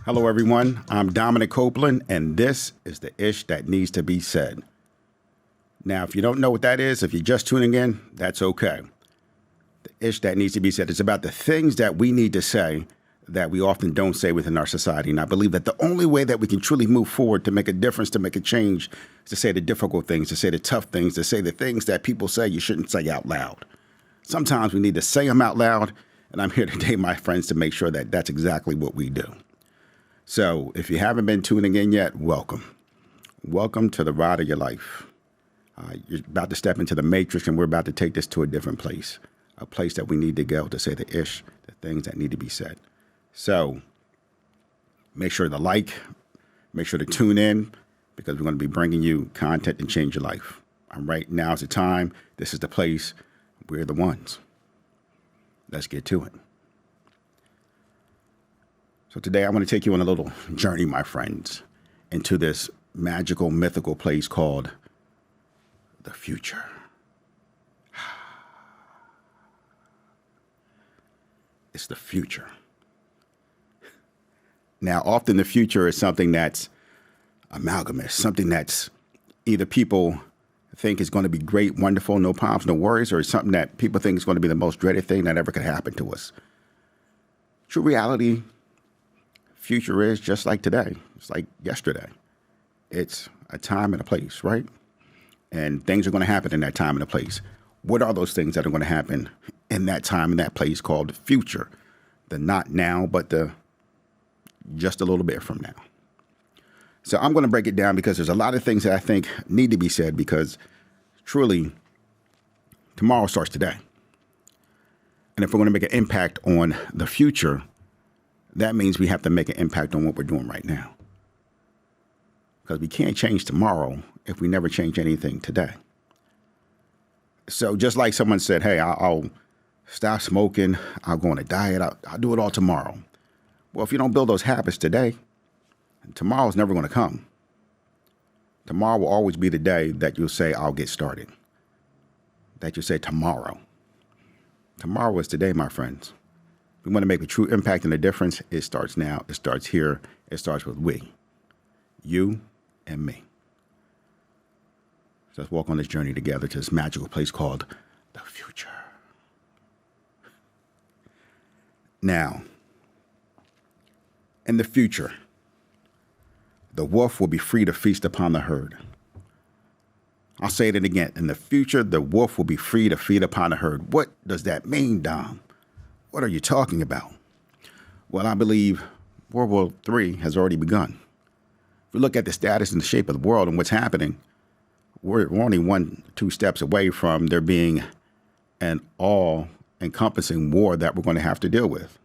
Hello, everyone. I'm Dominic Copeland, and this is the Ish That Needs to Be Said. Now, if you don't know what that is, if you're just tuning in, that's okay. The Ish That Needs to Be Said is about the things that we need to say that we often don't say within our society. And I believe that the only way that we can truly move forward to make a difference, to make a change, is to say the difficult things, to say the tough things, to say the things that people say you shouldn't say out loud. Sometimes we need to say them out loud, and I'm here today, my friends, to make sure that that's exactly what we do. So if you haven't been tuning in yet, welcome. Welcome to the ride of your life. You're about to step into the matrix, and we're about to take this to a different place, a place that we need to go to say the ish, the things that need to be said. So make sure to like, make sure to tune in, because we're going to be bringing you content and change your life. And right now is the time. This is the place. We're the ones. Let's get to it. So today I want to take you on a little journey, my friends, into this magical, mythical place called the future. It's the future. Now, often the future is something that's amalgamous, something that's either people think is going to be great, wonderful, no problems, no worries, or something that people think is going to be the most dreaded thing that ever could happen to us. True reality, future is just like today. It's like yesterday. It's a time and a place, right? And things are going to happen in that time and a place. What are those things that are going to happen in that time and that place called future? The not now, but the just a little bit from now. So I'm going to break it down because there's a lot of things that I think need to be said, because truly tomorrow starts today. And if we're going to make an impact on the future, that means we have to make an impact on what we're doing right now. Because we can't change tomorrow if we never change anything today. So just like someone said, hey, I'll stop smoking, I'll go on a diet, I'll do it all tomorrow. Well, if you don't build those habits today, tomorrow's never going to come. Tomorrow will always be the day that you'll say, I'll get started. That you say tomorrow. Tomorrow is today, my friends. If we want to make a true impact and a difference, it starts now. It starts here. It starts with we. You and me. So let's walk on this journey together to this magical place called the future. Now, in the future, the wolf will be free to feast upon the herd. I'll say it again. In the future, the wolf will be free to feed upon the herd. What does that mean, Dom? What are you talking about? Well, I believe World War III has already begun. If we look at the status and the shape of the world and what's happening, we're only 1-2 steps away from there being an all-encompassing war that we're going to have to deal with.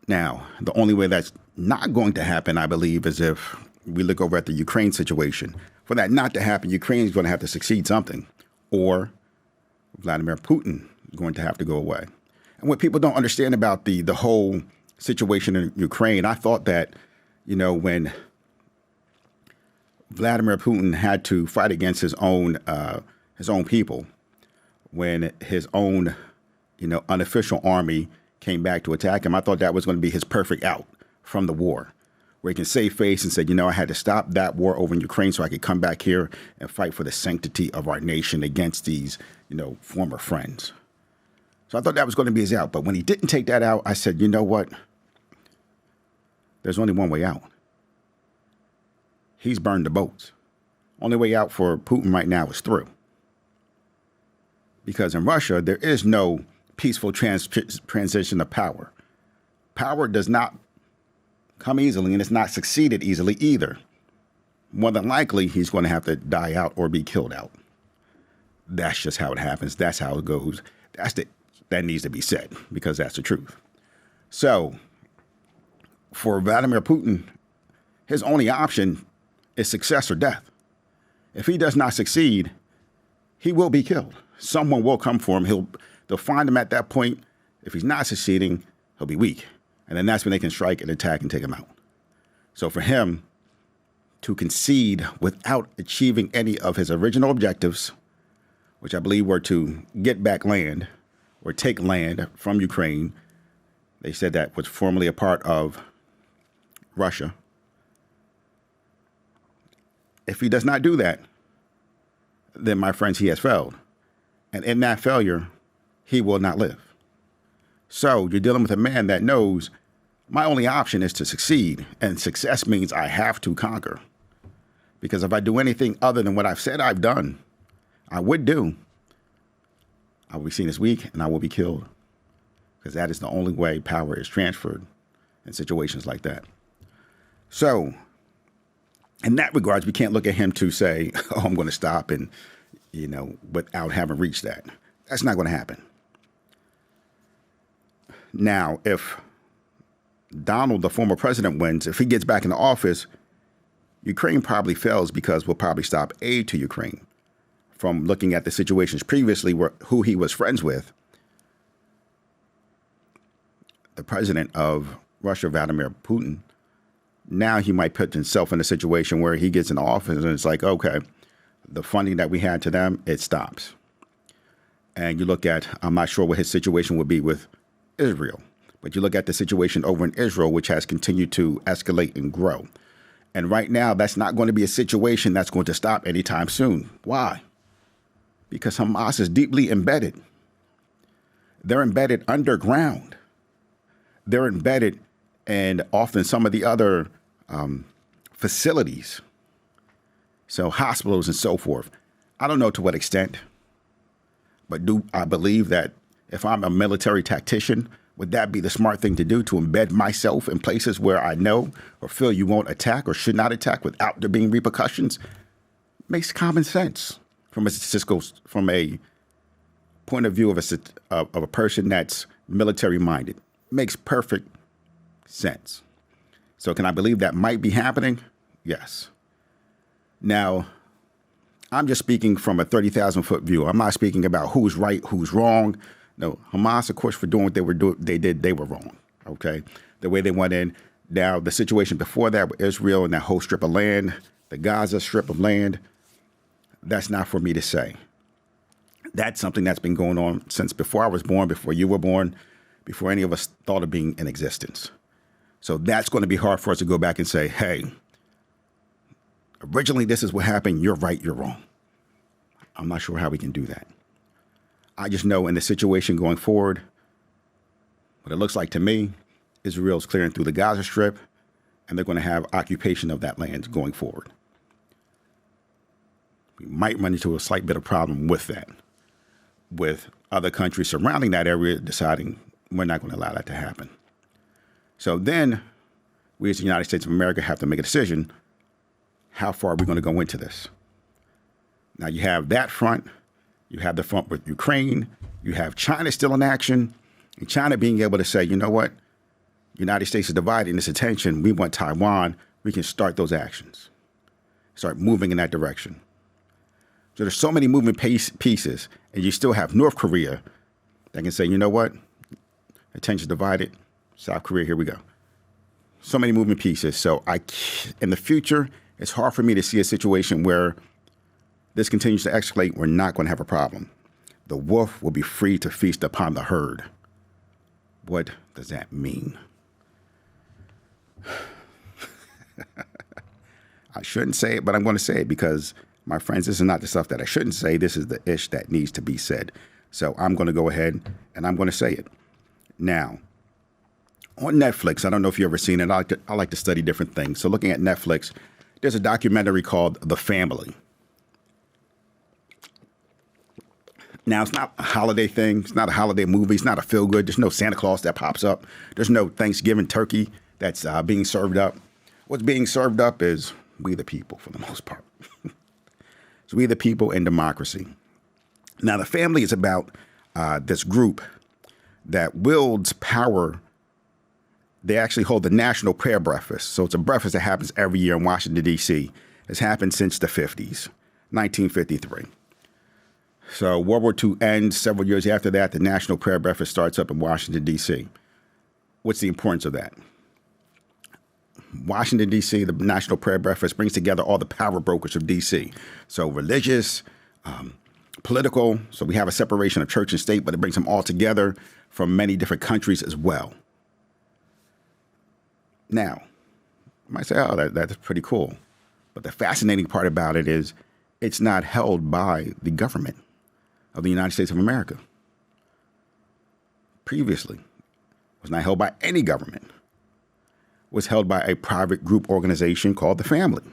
Now, the only way that's not going to happen, I believe, is if we look over at the Ukraine situation. For that not to happen, Ukraine is going to have to succeed something, or Vladimir Putin is going to have to go away. And what people don't understand about the whole situation in Ukraine, I thought that, when Vladimir Putin had to fight against his own people, when his own, unofficial army came back to attack him, I thought that was going to be his perfect out from the war, where he can save face and say, I had to stop that war over in Ukraine so I could come back here and fight for the sanctity of our nation against these, former friends. So I thought that was going to be his out. But when he didn't take that out, I said, you know what? There's only one way out. He's burned the boats. Only way out for Putin right now is through. Because in Russia, there is no peaceful transition of power. Power does not come easily, and it's not succeeded easily either. More than likely, he's going to have to die out or be killed out. That's just how it happens. That's how it goes. That needs to be said, because that's the truth. So for Vladimir Putin, his only option is success or death. If he does not succeed, he will be killed. Someone will come for him. They'll find him at that point. If he's not succeeding, he'll be weak. And then that's when they can strike and attack and take him out. So for him to concede without achieving any of his original objectives, which I believe were to get back land or take land from Ukraine, they said that was formerly a part of Russia. If he does not do that, then, my friends, he has failed. And in that failure, he will not live. So you're dealing with a man that knows my only option is to succeed. And success means I have to conquer. Because if I do anything other than what I've said I've done, I would do, I will be seen as weak and I will be killed. Because that is the only way power is transferred in situations like that. So in that regards, we can't look at him to say, oh, I'm going to stop and, without having reached that. That's not going to happen. Now, if Donald, the former president, wins, if he gets back into office, Ukraine probably fails because we'll probably stop aid to Ukraine. From looking at the situations previously where who he was friends with, the president of Russia, Vladimir Putin, now he might put himself in a situation where he gets into office and it's like, okay, the funding that we had to them, it stops. And you look at, I'm not sure what his situation would be with Israel, but you look at the situation over in Israel, which has continued to escalate and grow. And right now, that's not going to be a situation that's going to stop anytime soon. Why? Because Hamas is deeply embedded. They're embedded underground. They're embedded in often some of the other facilities. So hospitals and so forth. I don't know to what extent, but do I believe that if I'm a military tactician, would that be the smart thing to do, to embed myself in places where I know or feel you won't attack or should not attack without there being repercussions? Makes common sense from a point of view of a person that's military minded. Makes perfect sense. So can I believe that might be happening? Yes. Now, I'm just speaking from a 30,000-foot view. I'm not speaking about who's right, who's wrong. No, Hamas, of course, for doing what they were wrong. Okay, the way they went in. Now, the situation before that with Israel and that whole strip of land, the Gaza strip of land, that's not for me to say. That's something that's been going on since before I was born, before you were born, before any of us thought of being in existence. So that's going to be hard for us to go back and say, hey, originally this is what happened. You're right, you're wrong. I'm not sure how we can do that. I just know in the situation going forward, what it looks like to me, Israel's clearing through the Gaza Strip, and they're going to have occupation of that land going forward. We might run into a slight bit of problem with that, with other countries surrounding that area deciding we're not going to allow that to happen. So then we as the United States of America have to make a decision. How far are we going to go into this? Now you have that front. You have the front with Ukraine. You have China still in action. And China being able to say, you know what? The United States is dividing this attention. We want Taiwan. We can start those actions. Start moving in that direction. So there's so many moving pieces. And you still have North Korea that can say, you know what? Attention divided. South Korea, here we go. So many moving pieces. So in the future, it's hard for me to see a situation where this continues to escalate. We're not going to have a problem. The wolf will be free to feast upon the herd. What does that mean? I shouldn't say it, but I'm going to say it because, my friends, this is not the stuff that I shouldn't say. This is the ish that needs to be said. So I'm going to go ahead and I'm going to say it. Now, on Netflix, I don't know if you've ever seen it. I like to study different things. So looking at Netflix, there's a documentary called The Family. Now, it's not a holiday thing. It's not a holiday movie. It's not a feel-good. There's no Santa Claus that pops up. There's no Thanksgiving turkey that's being served up. What's being served up is we the people, for the most part. So we the people in democracy. Now, The Family is about this group that wields power. They actually hold the National Prayer Breakfast. So it's a breakfast that happens every year in Washington, D.C. It's happened since the 50s, 1953. So World War II ends. Several years after that, the National Prayer Breakfast starts up in Washington, D.C. What's the importance of that? Washington, D.C., the National Prayer Breakfast brings together all the power brokers of D.C. So religious, political. So we have a separation of church and state, but it brings them all together from many different countries as well. Now, You might say, oh, that's pretty cool. But the fascinating part about it is it's not held by the government of the United States of America. Previously, it was not held by any government. It was held by a private group organization called the family.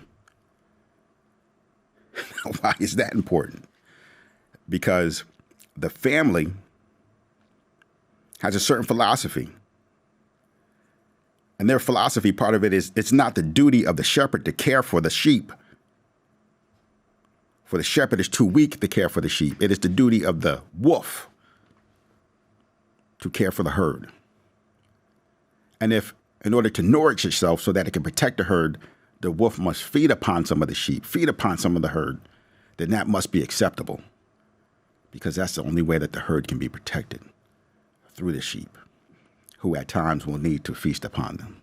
Why is that important? Because the family has a certain philosophy. And their philosophy, part of it is it's not the duty of the shepherd to care for the sheep. For the shepherd is too weak to care for the sheep. It is the duty of the wolf to care for the herd. And if, in order to nourish itself so that it can protect the herd, the wolf must feed upon some of the sheep, feed upon some of the herd, then that must be acceptable. Because that's the only way that the herd can be protected, through the sheep, who at times will need to feast upon them.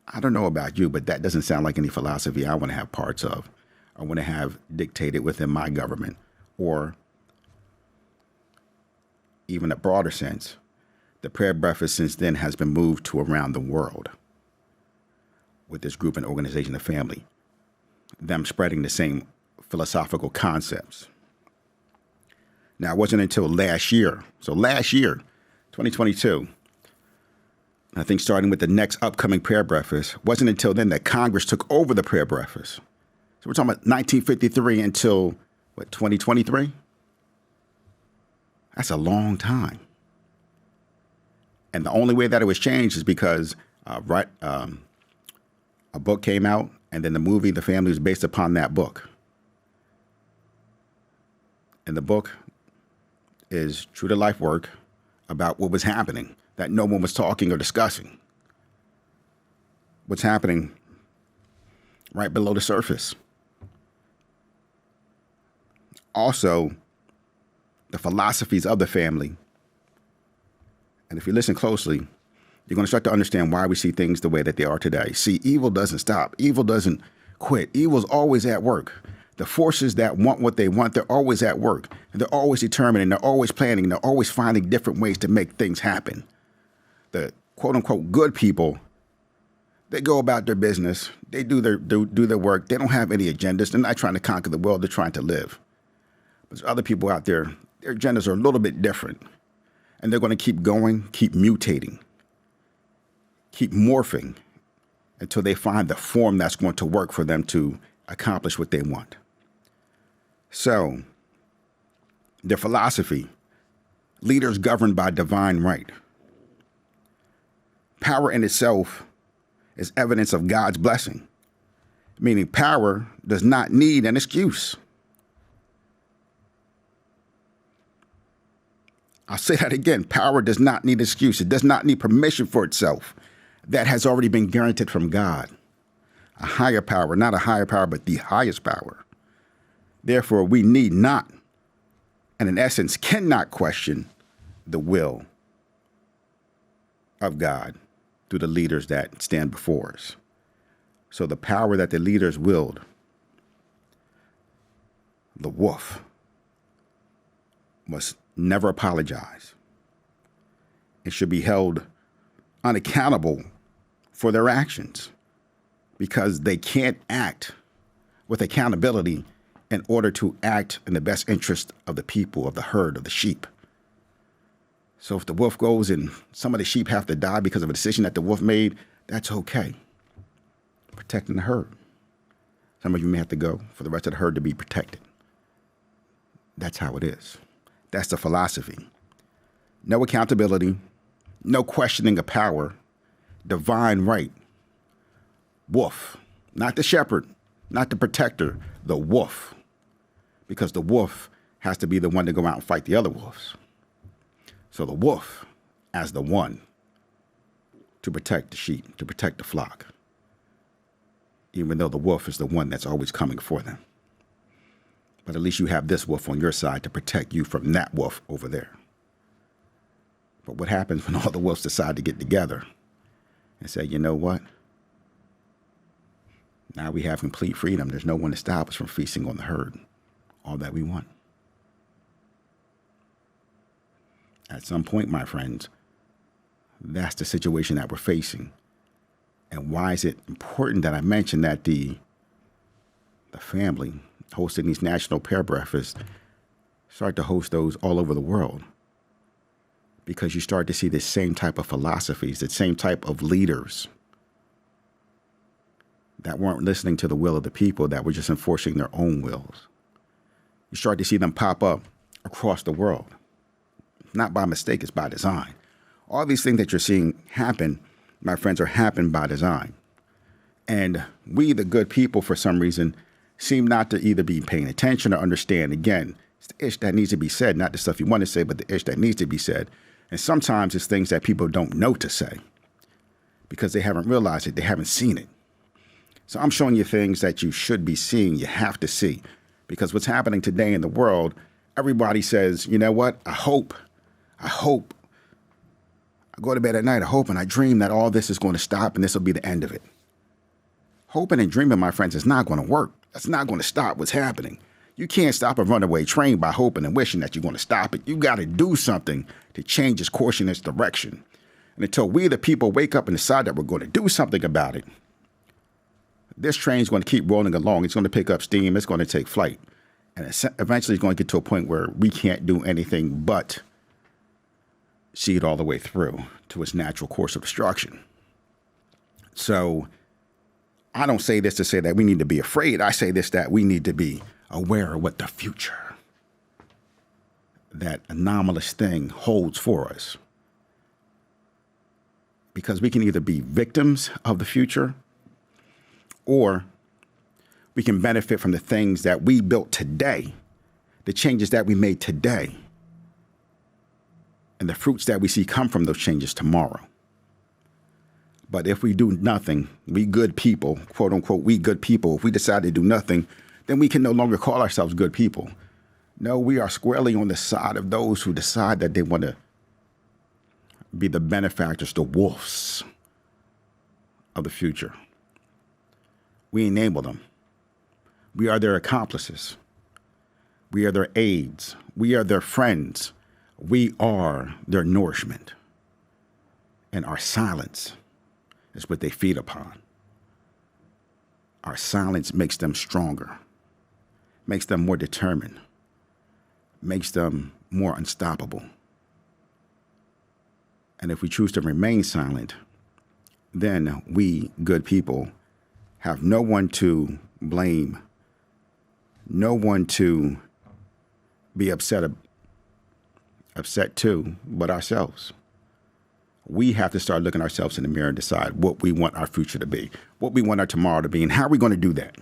I don't know about you, but that doesn't sound like any philosophy I want to have parts of. I want to have dictated within my government, or even a broader sense, the prayer breakfast since then has been moved to around the world with this group and organization of family, them spreading the same philosophical concepts. Now, it wasn't until last year, 2022, I think starting with the next upcoming prayer breakfast, wasn't until then that Congress took over the prayer breakfast. So we're talking about 1953 until, 2023? That's a long time. And the only way that it was changed is because a book came out, and then the movie, The Family, was based upon that book. And the book is true to life work about what was happening that no one was talking or discussing. What's happening right below the surface. Also, the philosophies of the family. And if you listen closely, you're going to start to understand why we see things the way that they are today. See, evil doesn't stop. Evil doesn't quit. Evil's always at work. The forces that want what they want, they're always at work. And they're always determined, and they're always planning, and they're always finding different ways to make things happen. The quote-unquote good people, they go about their business. They do their work. They don't have any agendas. They're not trying to conquer the world. They're trying to live. But there's other people out there, their agendas are a little bit different. And they're going to keep going, keep mutating, keep morphing until they find the form that's going to work for them to accomplish what they want. So, their philosophy, leaders governed by divine right. Power in itself is evidence of God's blessing, meaning power does not need an excuse. I'll say that again. Power does not need excuse. It does not need permission for itself. That has already been guaranteed from God. A higher power, not a higher power, but the highest power. Therefore, we need not, and in essence, cannot question the will of God through the leaders that stand before us. So the power that the leaders willed, the wolf, must never apologize. It should be held unaccountable for their actions because they can't act with accountability in order to act in the best interest of the people, of the herd, of the sheep. So if the wolf goes and some of the sheep have to die because of a decision that the wolf made, that's okay. Protecting the herd. Some of you may have to go for the rest of the herd to be protected. That's how it is. That's the philosophy. No accountability, no questioning of power, divine right. Wolf, not the shepherd, not the protector, the wolf. Because the wolf has to be the one to go out and fight the other wolves. So the wolf as the one to protect the sheep, to protect the flock, even though the wolf is the one that's always coming for them. But at least you have this wolf on your side to protect you from that wolf over there. But what happens when all the wolves decide to get together and say, you know what? Now we have complete freedom. There's no one to stop us from feasting on the herd, all that we want. At some point, my friends, That's the situation that we're facing. And why is it important that I mention that the family hosting these national prayer breakfasts start to host those all over the world? Because you start to see the same type of philosophies, the same type of leaders that weren't listening to the will of the people, that were just enforcing their own wills. You start to see them pop up across the world. Not by mistake, it's by design. All these things that you're seeing happen, my friends, are happening by design. And we, the good people, for some reason, seem not to either be paying attention or understand. Again, it's the ish that needs to be said, not the stuff you want to say, but the ish that needs to be said. And sometimes it's things that people don't know to say because they haven't realized it, they haven't seen it. So I'm showing you things that you should be seeing, you have to see. Because what's happening today in the world, everybody says, you know what, I hope, I go to bed at night, I hope and I dream that all this is going to stop and this will be the end of it. Hoping and dreaming, my friends, is not going to work. That's not going to stop what's happening. You can't stop a runaway train by hoping and wishing that you're going to stop it. You got to do something to change its course and its direction. And until we, the people, wake up and decide that we're going to do something about it, this train is going to keep rolling along. It's going to pick up steam. It's going to take flight. And eventually it's going to get to a point where we can't do anything but see it all the way through to its natural course of destruction. So I don't say this to say that we need to be afraid. I say this that we need to be aware of what the future, that anomalous thing, holds for us. Because we can either be victims of the future or we can benefit from the things that we built today, the changes that we made today, and the fruits that we see come from those changes tomorrow. But if we do nothing, we good people, quote unquote, we good people, if we decide to do nothing, then we can no longer call ourselves good people. No, we are squarely on the side of those who decide that they want to be the benefactors, the wolves of the future. We enable them. We are their accomplices. We are their aides. We are their friends. We are their nourishment. And our silence is what they feed upon. Our silence makes them stronger, makes them more determined, makes them more unstoppable. And if we choose to remain silent, then we, good people, have no one to blame, no one to be upset to, but ourselves. We have to start looking ourselves in the mirror and decide what we want our future to be, what we want our tomorrow to be, and how are we going to do that?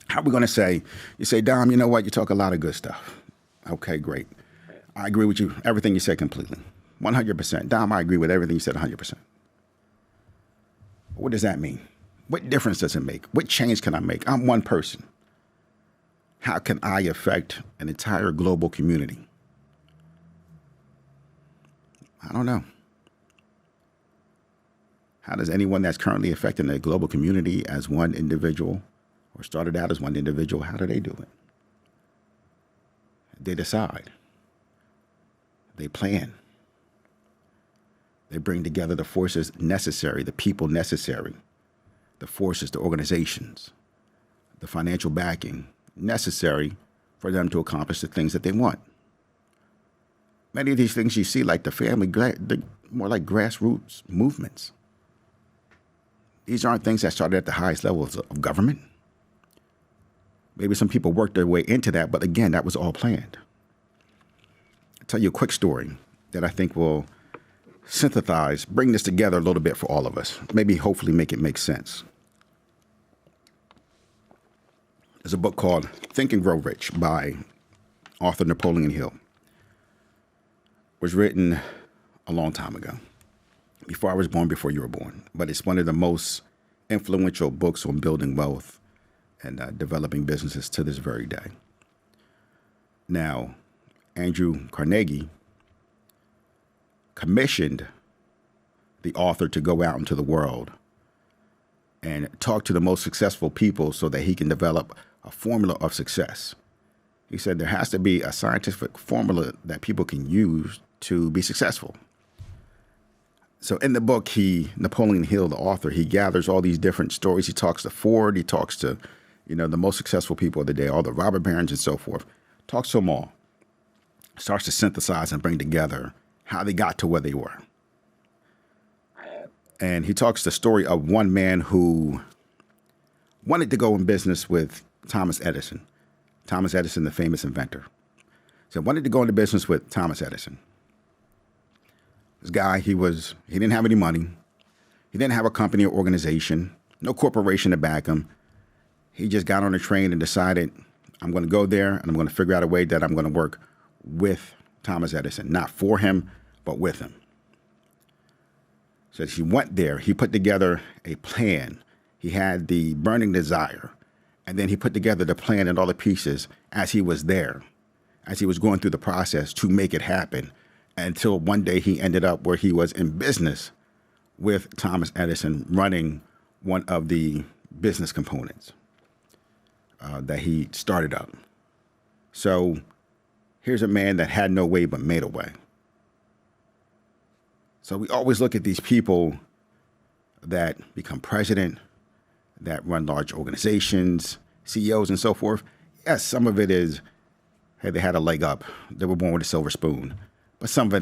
How are we going to say, you say, Dom, you know what? You talk a lot of good stuff. Okay, great. I agree with you, everything you said completely, 100%. Dom, I agree with everything you said 100%. What does that mean? What difference does it make? What change can I make? I'm one person. How can I affect an entire global community? I don't know. How does anyone that's currently affecting a global community as one individual or started out as one individual, how do they do it? They decide. They plan. They bring together the forces necessary, the people necessary, the forces, the organizations, the financial backing necessary for them to accomplish the things that they want. Many of these things you see, like the family, they're more like grassroots movements. These aren't things that started at the highest levels of government. Maybe some people worked their way into that, but again, that was all planned. I'll tell you a quick story that I think will synthesize, bring this together a little bit for all of us. Maybe hopefully make it make sense. There's a book called Think and Grow Rich by author Napoleon Hill. It was written a long time ago, before I was born, before you were born. But it's one of the most influential books on building wealth and developing businesses to this very day. Now, Andrew Carnegie commissioned the author to go out into the world and talk to the most successful people so that he can develop a formula of success. He said there has to be a scientific formula that people can use to be successful. So in the book, Napoleon Hill, the author, he gathers all these different stories. He talks to Ford. He talks to, the most successful people of the day, all the robber barons and so forth. Talks to them all. Starts to synthesize and bring together how they got to where they were. And he talks the story of one man who wanted to go in business with Thomas Edison. Thomas Edison, the famous inventor. So wanted to go into business with Thomas Edison. This guy, he didn't have any money. He didn't have a company or organization, no corporation to back him. He just got on a train and decided, I'm going to go there and I'm going to figure out a way that I'm going to work with Thomas Edison, not for him, but with him. So he went there, he put together a plan. He had the burning desire, and then he put together the plan and all the pieces as he was there, as he was going through the process to make it happen, until one day he ended up where he was in business with Thomas Edison, running one of the business components that he started up. So here's a man that had no way but made a way. So we always look at these people that become president, that run large organizations, CEOs and so forth. Yes, some of it is, hey, they had a leg up. They were born with a silver spoon. But some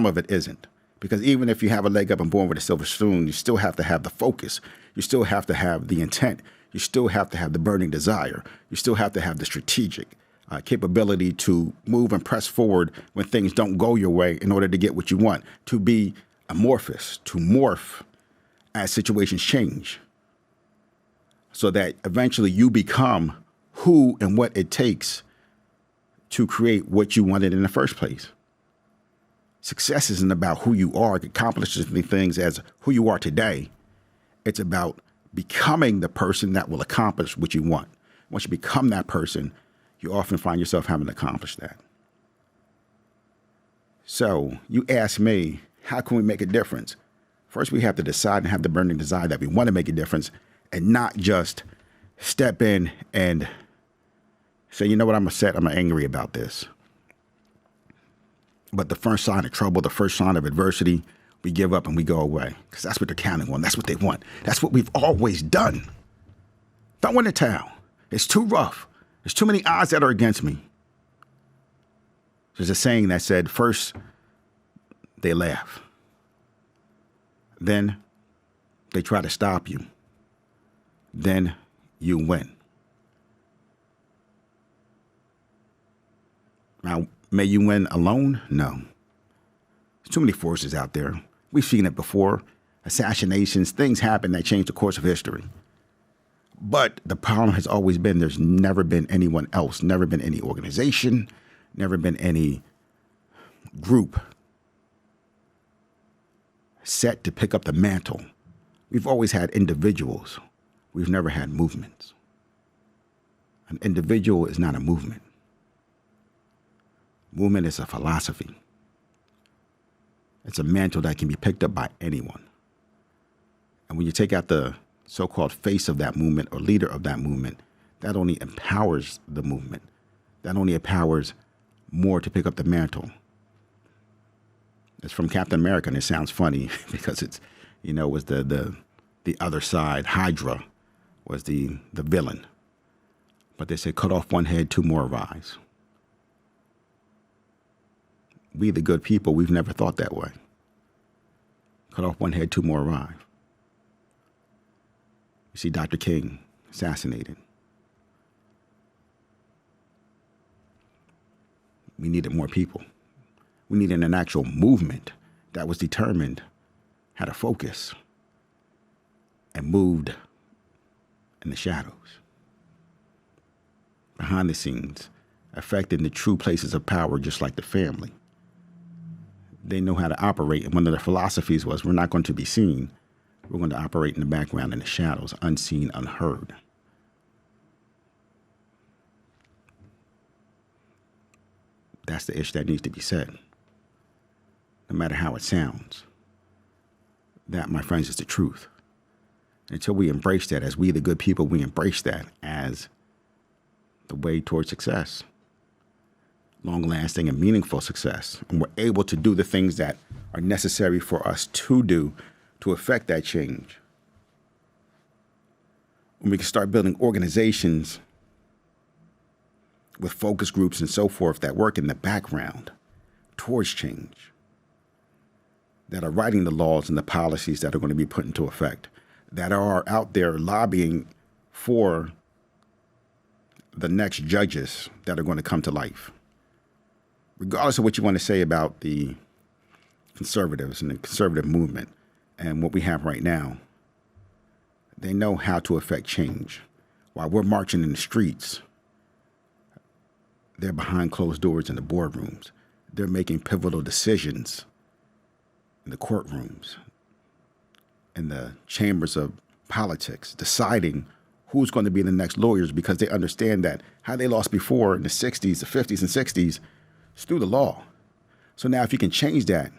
of it isn't. Because even if you have a leg up and born with a silver spoon, you still have to have the focus. You still have to have the intent. You still have to have the burning desire. You still have to have the strategic capability to move and press forward when things don't go your way in order to get what you want, to be amorphous, to morph as situations change, so that eventually you become who and what it takes to create what you wanted in the first place. Success isn't about who you are, accomplishing things as who you are today. It's about becoming the person that will accomplish what you want. Once you become that person, you often find yourself having accomplished that. So you ask me, how can we make a difference? First, we have to decide and have the burning desire that we want to make a difference, and not just step in and say, you know what, I'm upset, I'm angry about this. But the first sign of trouble, the first sign of adversity, we give up and we go away, because that's what they're counting on. That's what they want. That's what we've always done. Throw in the towel. It's too rough. There's too many odds that are against me. There's a saying that said, first they laugh. Then they try to stop you. Then you win. Now, may you win alone? No. There's too many forces out there. We've seen it before. Assassinations, things happen that change the course of history. But the problem has always been there's never been anyone else, never been any organization, never been any group set to pick up the mantle. We've always had individuals. We've never had movements. An individual is not a movement. Movement is a philosophy. It's a mantle that can be picked up by anyone. And when you take out the so-called face of that movement or leader of that movement, that only empowers the movement. That only empowers more to pick up the mantle. It's from Captain America, and it sounds funny because it's, was the other side. Hydra was the villain. But they say, cut off one head, two more rise. We, the good people, we've never thought that way. Cut off one head, two more arrive. You see Dr. King assassinated. We needed more people. We needed an actual movement that was determined, had a focus, and moved in the shadows, behind the scenes, affecting the true places of power, just like the family. They know how to operate, and one of their philosophies was, we're not going to be seen. We're going to operate in the background, in the shadows, unseen, unheard. That's the ish that needs to be said, no matter how it sounds. That, my friends, is the truth. Until we embrace that, as we, the good people, we embrace that as the way towards success. long-lasting and meaningful success, and we're able to do the things that are necessary for us to do to affect that change, when we can start building organizations with focus groups and so forth that work in the background towards change, that are writing the laws and the policies that are going to be put into effect, that are out there lobbying for the next judges that are going to come to life. Regardless of what you want to say about the conservatives and the conservative movement and what we have right now, they know how to affect change. While we're marching in the streets, they're behind closed doors in the boardrooms. They're making pivotal decisions in the courtrooms, in the chambers of politics, deciding who's going to be the next lawyers, because they understand that how they lost before in the 60s, the 50s, and 60s is through the law. So now if you can change that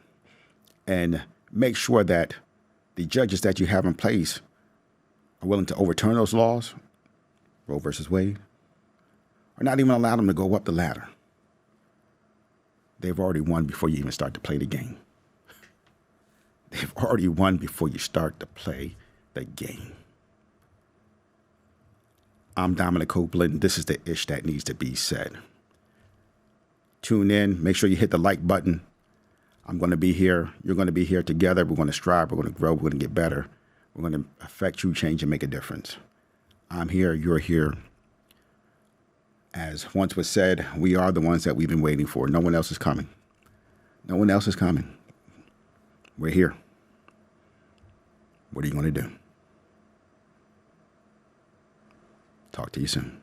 and make sure that the judges that you have in place are willing to overturn those laws, Roe versus Wade, or not even allow them to go up the ladder, they've already won before you even start to play the game. They've already won before you start to play the game. I'm Dominic Copeland. This is the Ish That Needs to Be Said. Tune in. Make sure you hit the like button. I'm going to be here. You're going to be here together. We're going to strive. We're going to grow. We're going to get better. We're going to affect true change and make a difference. I'm here. You're here. As once was said, we are the ones that we've been waiting for. No one else is coming. No one else is coming. We're here. What are you going to do? Talk to you soon.